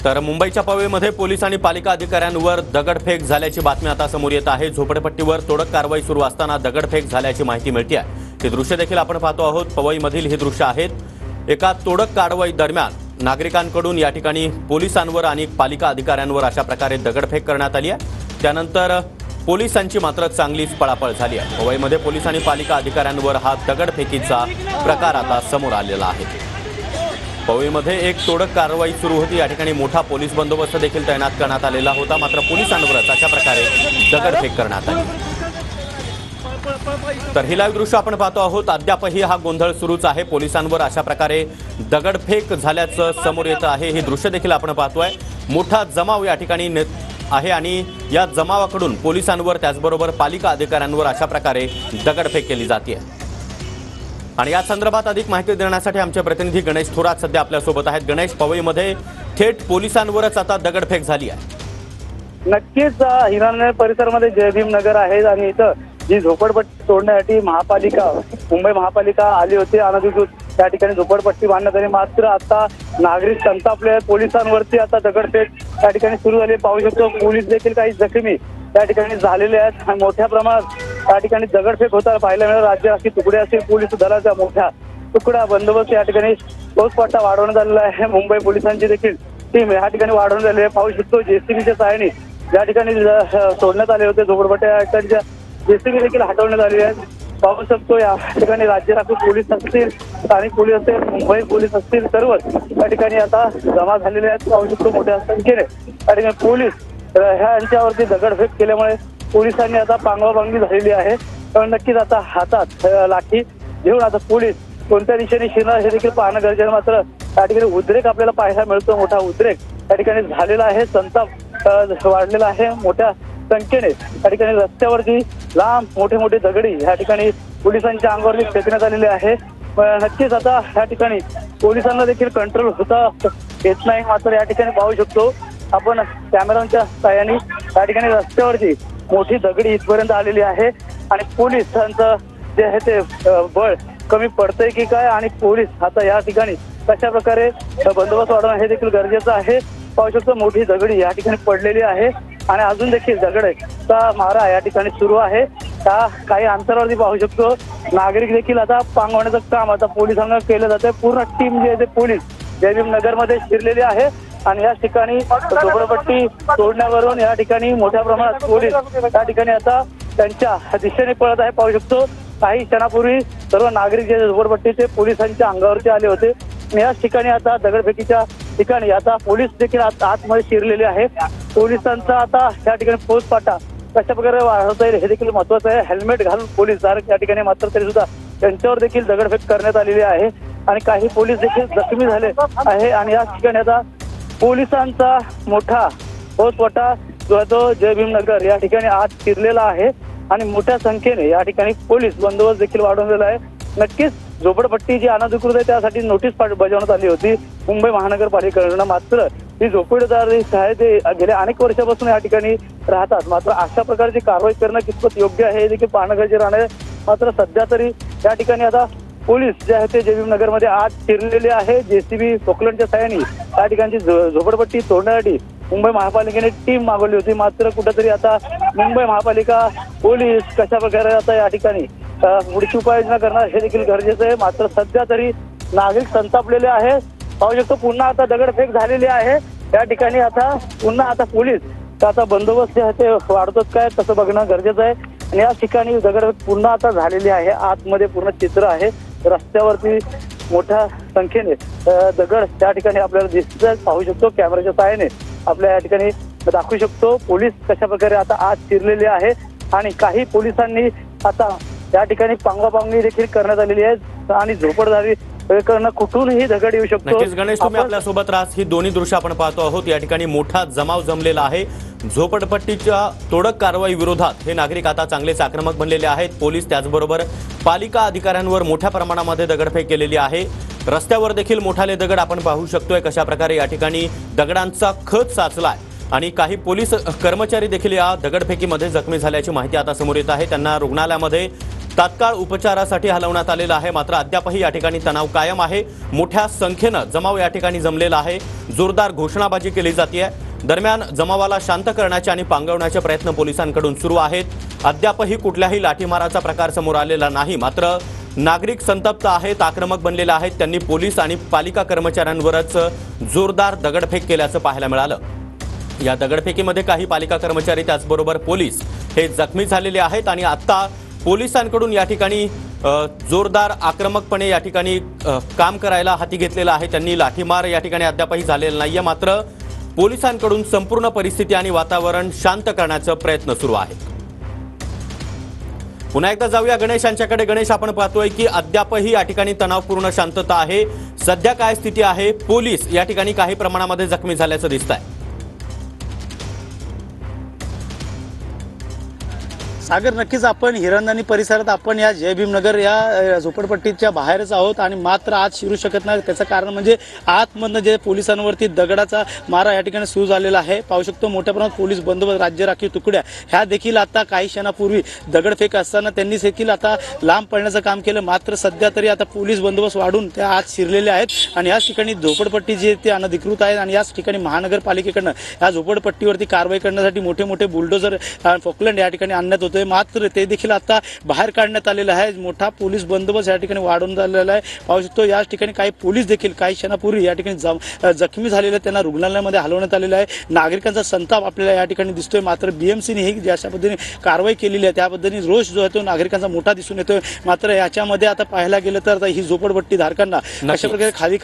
तर मुंबईच्या पवईमध्ये पोलीस आणि पालिका अधिकाऱ्यांवर दगडफेक झाल्याची बातमी आता समोर येत आहे। झोपडपट्टीवर तोडक कारवाई सुरू असताना दगडफेक झाल्याची माहिती मिळते आहे। हे दृश्य देखील आपण पाहतो आहोत। पवईमधील हे दृश्य आहेत। एका तोडक कारवाई दरम्यान नागरिकांकडून या ठिकाणी पोलिसांवर आणि पालिका अधिकाऱ्यांवर अशा प्रकारे दगडफेक करण्यात आली आहे। त्यानंतर पोलिसांची मात्र चांगलीच पळापळ झाली आहे। पवईमध्ये पोलीस आणि पालिका अधिकाऱ्यांवर हा दगडफेकीचा प्रकार आता समोर आलेला आहे। पवईमध्ये एक तोडक कारवाई सुरू होती। या ठिकाणी मोठा पोलीस बंदोबस्त देखील तैनात करण्यात आलेला होता। मात्र पोलिसांवरच अशा प्रकारे दगडफेक करण्यात आली। तर ही लाईव्ह दृश्य आपण पाहतो आहोत। अद्यापही हा गोंधळ सुरूच आहे। पोलिसांवर अशा प्रकारे दगडफेक झाल्याचं समोर येत आहे। हे दृश्य देखील आपण पाहतोय। मोठा जमाव या ठिकाणी आहे आणि या जमावाकडून पोलिसांवर त्याचबरोबर पालिका अधिकाऱ्यांवर अशा प्रकारे दगडफेक केली जाते। आणि या संदर्भात अधिक माहिती देण्यासाठी आमचे प्रतिनिधी गणेश थोरात सध्या आपल्या सोबत आहेत। गणेश, पवईमध्ये थेट पोलिसांवरच आता दगडफेक झाली आहे। नक्कीच हिरानगर परिसरामध्ये जय भीम नगर आहे आणि इथं जी झोपडपट्टी तोडण्यासाठी मुंबई महापालिका आली होती अनधिकृत त्या ठिकाणी झोपडपट्टी बांधण्यात आली। मात्र आता नागरिक संतापले, पोलिसांवरती आता दगडफेक त्या ठिकाणी सुरू झाली। पाहू शकतो पोलीस देखील काही जखमी त्या ठिकाणी झालेले आहेत। मोठ्या प्रमाणात त्या ठिकाणी दगडफेक होताना पाहायला मिळालं। राज्य राखीव तुकडे असेल, पोलीस दलाचा मोठा तुकडा बंदोबस्त या ठिकाणी फौजफाटा वाढवण्यात आलेला आहे। मुंबई पोलिसांची देखील टीम या ठिकाणी वाढवण्यात आलेली आहे। पाहू शकतो जेसीबीच्या सहाय्याने या ठिकाणी सोडण्यात आले होते झोपडपट्ट्या, जेसीबी देखील हटवण्यात आलेली आहे। पाहू शकतो या ठिकाणी राज्य राखीव पोलीस असतील, स्थानिक पोलीस असतील, मुंबई पोलीस असतील, सर्वच या ठिकाणी आता जमा झालेले आहेत। पाहू शकतो मोठ्या संख्येने या ठिकाणी पोलीस ह्यांच्यावरती दगडफेक केल्यामुळे पोलिसांनी आता पांगवापांगवी झालेली आहे। तर नक्कीच आता हातात लाठी घेऊन आता पोलीस कोणत्या दिशेने शिरणार हे देखील पाहणं गरजेचं आहे। मात्र या ठिकाणी उद्रेक आपल्याला पाहायला मिळतो। मोठा उद्रेक या ठिकाणी झालेला आहे। संताप वाढलेला आहे। मोठ्या संख्येने या ठिकाणी रस्त्यावरती लांब मोठे दगडी या ठिकाणी पोलिसांच्या अंगावरती फेकण्यात आलेले आहे। नक्कीच आता या ठिकाणी पोलिसांना देखील कंट्रोल होता येत नाही। मात्र या ठिकाणी पाहू शकतो आपण कॅमेराच्या सहाय्याने या ठिकाणी रस्त्यावरती मोठी दगडी इथपर्यंत आलेली आहे आणि पोलिसांचं जे आहे ते बळ कमी पडतंय की काय आणि पोलीस आता या ठिकाणी कशा प्रकारे बंदोबस्त वाढवणं हे देखील गरजेचं आहे। पाहू शकतो मोठी दगडी या ठिकाणी पडलेली आहे आणि अजून देखील दगडचा मारा या ठिकाणी सुरू आहे। त्या काही अंतरावरती पाहू शकतो नागरिक देखील आता पांगवण्याचं काम आता पोलिसांना केलं जातंय। पूर्ण टीम जी आहे ते पोलीस जय भीम नगरमध्ये शिरलेली आहे आणि या ठिकाणी झोपडपट्टी तोडण्यावरून या ठिकाणी मोठ्या प्रमाणात पोलीस या ठिकाणी आता त्यांच्या दिशेने पळत आहे। पाहू शकतो काही क्षणापूर्वी सर्व नागरिक जे झोपडपट्टीचे पोलिसांच्या अंगावरती आले होते आणि याच ठिकाणी आता दगडफेकीच्या ठिकाणी आता पोलीस देखील आतमध्ये शिरलेले आहे। पोलिसांचा आता या ठिकाणी फौजफाटा कशा प्रकारे वाढवता येईल हे देखील महत्वाचं आहे। हेल्मेट घालून पोलीस या ठिकाणी मात्र तरी सुद्धा त्यांच्यावर देखील दगडफेक करण्यात आलेली आहे आणि काही पोलीस देखील जखमी झाले आहे आणि याच ठिकाणी आता पोलिसांचा मोठा फौजफाटा जो जय भीम नगर या ठिकाणी आज शिरलेला आहे आणि मोठ्या संख्येने या ठिकाणी पोलीस बंदोबस्त देखील वाढवलेला आहे। नक्कीच झोपडपट्टी जी अनधिकृत आहे त्यासाठी नोटीस बजावण्यात आली होती मुंबई महानगरपालिकेकडून। मात्र ही झोपडदार आहे ते गेल्या अनेक वर्षापासून या ठिकाणी राहतात। मात्र अशा प्रकारची कारवाई करणं कितपत योग्य आहे हे देखील पाहणं गरजेचं राहणार आहे। मात्र सध्या तरी या ठिकाणी आता पोलीस जे आहे ते जय भीम नगरमध्ये आज शिरलेले आहे। जेसीबी पोकलनच्या सहाय्याने या ठिकाणची झोपडपट्टी तोडण्यासाठी मुंबई महापालिकेने टीम मागवली होती। मात्र कुठेतरी आता मुंबई महापालिका पोलीस कशा प्रकारे आता या ठिकाणी पुढची उपाययोजना करणार हे देखील गरजेचं आहे। मात्र सध्या तरी नागरिक संतापलेले आहे। पाहू शकतो पुन्हा आता दगडफेक झालेली आहे या ठिकाणी। आता पुन्हा आता पोलीस आता बंदोबस्त जे आहे ते वाढतात काय तसं बघणं गरजेचं आहे आणि या ठिकाणी दगडफेक पुन्हा आता झालेली आहे। आतमध्ये पूर्ण चित्र आहे। रस्त्यावरती मोठ्या संख्येने दगड त्या ठिकाणी आपल्याला दिसतात। पाहू शकतो कॅमेराच्या सहाय्याने आपल्या या ठिकाणी दाखवू शकतो पोलीस कशा प्रकारे आता आज शिरलेले आहे आणि काही पोलिसांनी आता या ठिकाणी पांगवापांगवी देखील करण्यात आलेली आहे आणि झोपडदारी करणं कुठूनही दगड येऊ शकतो। नक्कीच गणेश, तुम्ही आपल्या सोबत राहा। ही दोन्ही दृश्य आपण पाहतो आहोत। या ठिकाणी मोठा जमाव जमलेला आहे। झोपडपट्टीच्या तोडक कारवाई विरोधात हे नागरिक आता चांगलेच आक्रमक बनलेले आहेत। पोलीस त्याचबरोबर पालिका अधिकाऱ्यांवर मोठ्या प्रमाणामध्ये दगडफेक केलेली आहे। रस्त्यावर देखील मोठाले दगड आपण पाहू शकतोय कशा प्रकारे या ठिकाणी दगडांचा खच साचलाय आणि काही पोलीस कर्मचारी देखील या दगडफेकीमध्ये जखमी झाल्याची माहिती आता समोर येत आहे। त्यांना रुग्णालयामध्ये तात्काळ उपचारासाठी हलवण्यात आलेलं आहे। मात्र अद्यापही या ठिकाणी तणाव कायम आहे। मोठ्या संख्येनं जमाव या ठिकाणी जमलेला आहे। जोरदार घोषणाबाजी केली जाते। दरम्यान जमावाला शांत करण्याचे आणि पांगवण्याचे प्रयत्न पोलिसांकडून सुरू आहेत। अद्यापही कुठल्याही लाठीमाराचा प्रकार समोर आलेला नाही। मात्र नागरिक संतप्त आहेत, आक्रमक बनलेले आहेत। त्यांनी पोलीस आणि पालिका कर्मचाऱ्यांवरच जोरदार दगडफेक केल्याचं पाहायला मिळालं। या दगडफेकीमध्ये काही पालिका कर्मचारी त्याचबरोबर पोलीस हे जखमी झालेले आहेत आणि आता पोलिसांकडून या ठिकाणी जोरदार आक्रमकपणे या ठिकाणी काम करायला हाती घेतलेलं आहे। त्यांनी लाठीमार या ठिकाणी अद्यापही झालेला नाहीये। मात्र पोलिसांकडून संपूर्ण परिस्थिती आणि वातावरण शांत करण्याचा प्रयत्न सुरू आहे। पुन्हा एकदा जाऊया गणेश यांच्याकडे। गणेश, आपण पाहतोय की अद्यापही या ठिकाणी तणावपूर्ण शांतता आहे। सध्या काय स्थिती आहे? पोलीस या ठिकाणी काही प्रमाणामध्ये जखमी झाल्याचं दिसतंय। सागर, नक्कीच आपण हिरंदानी परिसरात आपण या जय भीमनगर या झोपडपट्टीच्या बाहेरच आहोत आणि मात्र आत शिरू शकत नाही। त्याचं कारण म्हणजे आतमधनं जे पोलिसांवरती दगडाचा मारा या ठिकाणी सुरू झालेला आहे। पाहू शकतो मोठ्या प्रमाणात पोलीस बंदोबस्त, राज्य राखीव तुकड्या ह्या देखील आता काही क्षणापूर्वी दगडफेक असताना त्यांनी देखील आता लांब पळण्याचं काम केलं। मात्र सध्या तरी आता पोलीस बंदोबस्त वाढून त्या आत शिरलेले आहेत आणि याच ठिकाणी झोपडपट्टी जी ते अनधिकृत आहेत आणि याच ठिकाणी महानगरपालिकेकडनं या झोपडपट्टीवरती कारवाई करण्यासाठी मोठे मोठे बुलडोजर फोकलँड या ठिकाणी आणण्यात होते। मात्र ते देखील आता बाहेर काढण्यात आलेलं आहे। मोठा पोलीस बंदोबस्त या ठिकाणी वाढवून झालेला आहे। पाहू शकतो याच ठिकाणी काही पोलीस देखील काही क्षणापूर्वी या ठिकाणी जखमी झालेले, त्यांना रुग्णालयामध्ये हलवण्यात आलेलं आहे। नागरिकांचा संताप आपल्याला या ठिकाणी दिसतोय। मात्र बीएमसीने ही ज्या पद्धतीने कारवाई केलेली आहे त्या पद्धतीने रोष जो आहे तो नागरिकांचा मोठा दिसून येतोय। मात्र याच्यामध्ये आता पाहायला गेलं तर ही झोपडपट्टी धारकांना अशा प्रकारे खाली